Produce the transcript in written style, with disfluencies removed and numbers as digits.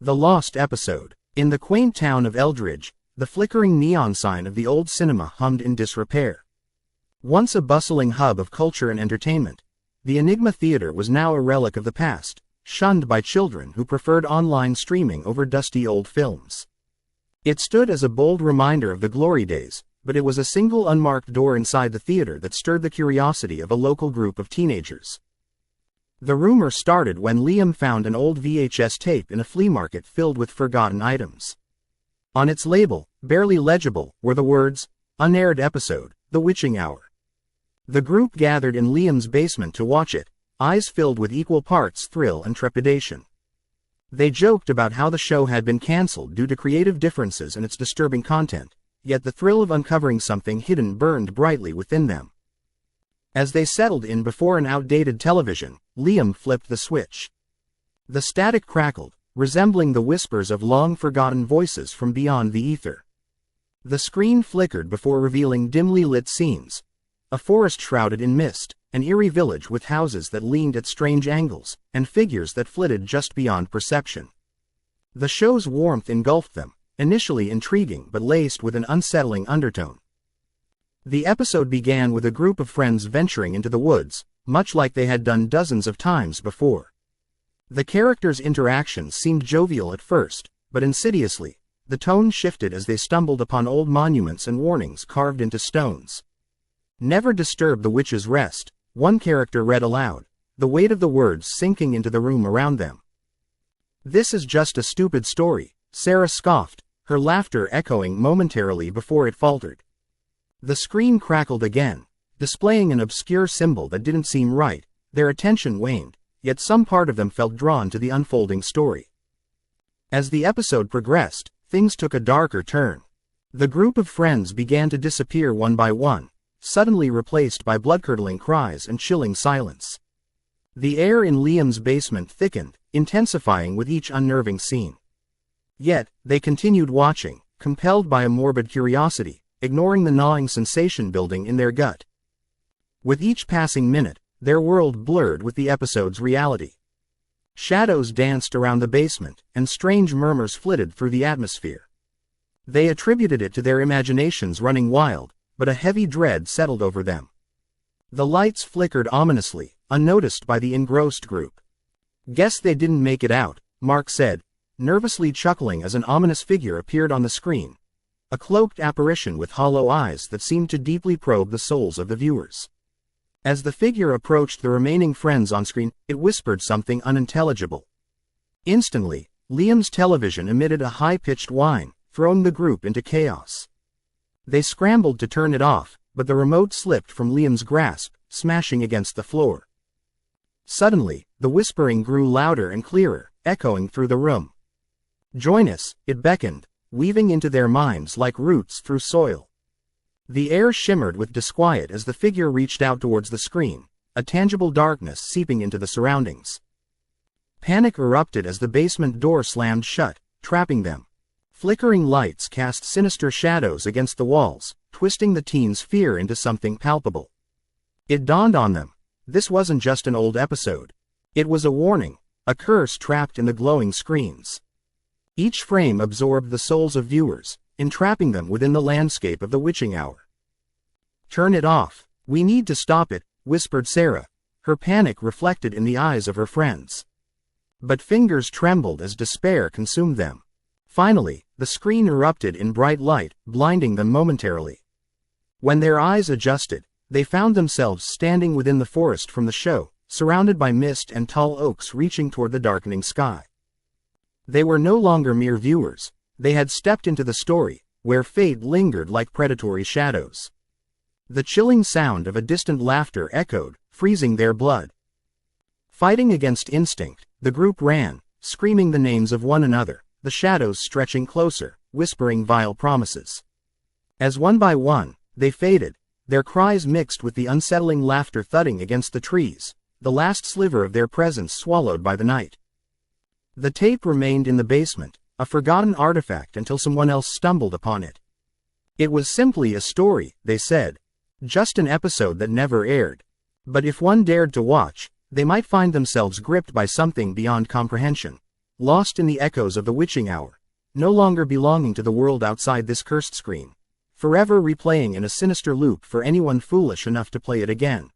The Lost Episode. In the quaint town of Eldridge, the flickering neon sign of the old cinema hummed in disrepair. Once a bustling hub of culture and entertainment, the Enigma Theater was now a relic of the past, shunned by children who preferred online streaming over dusty old films. It stood as a bold reminder of the glory days, but it was a single unmarked door inside the theater that stirred the curiosity of a local group of teenagers. The rumor started when Liam found an old VHS tape in a flea market filled with forgotten items. On its label, barely legible, were the words, "Unaired Episode, The Witching Hour." The group gathered in Liam's basement to watch it, eyes filled with equal parts thrill and trepidation. They joked about how the show had been cancelled due to creative differences and its disturbing content, yet the thrill of uncovering something hidden burned brightly within them. As they settled in before an outdated television, Liam flipped the switch. The static crackled, resembling the whispers of long-forgotten voices from beyond the ether. The screen flickered before revealing dimly lit scenes. A forest shrouded in mist, an eerie village with houses that leaned at strange angles, and figures that flitted just beyond perception. The show's warmth engulfed them, initially intriguing but laced with an unsettling undertone. The episode began with a group of friends venturing into the woods, much like they had done dozens of times before. The characters' interactions seemed jovial at first, but insidiously, the tone shifted as they stumbled upon old monuments and warnings carved into stones. "Never disturb the witch's rest," one character read aloud, the weight of the words sinking into the room around them. "This is just a stupid story," Sarah scoffed, her laughter echoing momentarily before it faltered. The screen crackled again, displaying an obscure symbol that didn't seem right. Their attention waned, yet some part of them felt drawn to the unfolding story. As the episode progressed, things took a darker turn. The group of friends began to disappear one by one, suddenly replaced by blood-curdling cries and chilling silence. The air in Liam's basement thickened, intensifying with each unnerving scene. Yet, they continued watching, compelled by a morbid curiosity, ignoring the gnawing sensation building in their gut. With each passing minute, their world blurred with the episode's reality. Shadows danced around the basement, and strange murmurs flitted through the atmosphere. They attributed it to their imaginations running wild, but a heavy dread settled over them. The lights flickered ominously, unnoticed by the engrossed group. "Guess they didn't make it out," Mark said, nervously chuckling as an ominous figure appeared on the screen. A cloaked apparition with hollow eyes that seemed to deeply probe the souls of the viewers. As the figure approached the remaining friends on screen, it whispered something unintelligible. Instantly, Liam's television emitted a high-pitched whine, throwing the group into chaos. They scrambled to turn it off, but the remote slipped from Liam's grasp, smashing against the floor. Suddenly, the whispering grew louder and clearer, echoing through the room. "Join us," it beckoned, weaving into their minds like roots through soil. The air shimmered with disquiet as the figure reached out towards the screen, a tangible darkness seeping into the surroundings. Panic erupted as the basement door slammed shut, trapping them. Flickering lights cast sinister shadows against the walls, twisting the teens' fear into something palpable. It dawned on them. This wasn't just an old episode. It was a warning, a curse trapped in the glowing screens. Each frame absorbed the souls of viewers, entrapping them within the landscape of the witching hour. "Turn it off. We need to stop it," whispered Sarah, her panic reflected in the eyes of her friends. But fingers trembled as despair consumed them. Finally, the screen erupted in bright light, blinding them momentarily. When their eyes adjusted, they found themselves standing within the forest from the show, surrounded by mist and tall oaks reaching toward the darkening sky. They were no longer mere viewers. They had stepped into the story, where fate lingered like predatory shadows. The chilling sound of a distant laughter echoed, freezing their blood. Fighting against instinct, the group ran, screaming the names of one another, the shadows stretching closer, whispering vile promises. As one by one, they faded, their cries mixed with the unsettling laughter thudding against the trees, the last sliver of their presence swallowed by the night. The tape remained in the basement, a forgotten artifact until someone else stumbled upon it. It was simply a story, they said. Just an episode that never aired. But if one dared to watch, they might find themselves gripped by something beyond comprehension. lost in the echoes of the witching hour, no longer belonging to the world outside this cursed screen, forever replaying in a sinister loop for anyone foolish enough to play it again.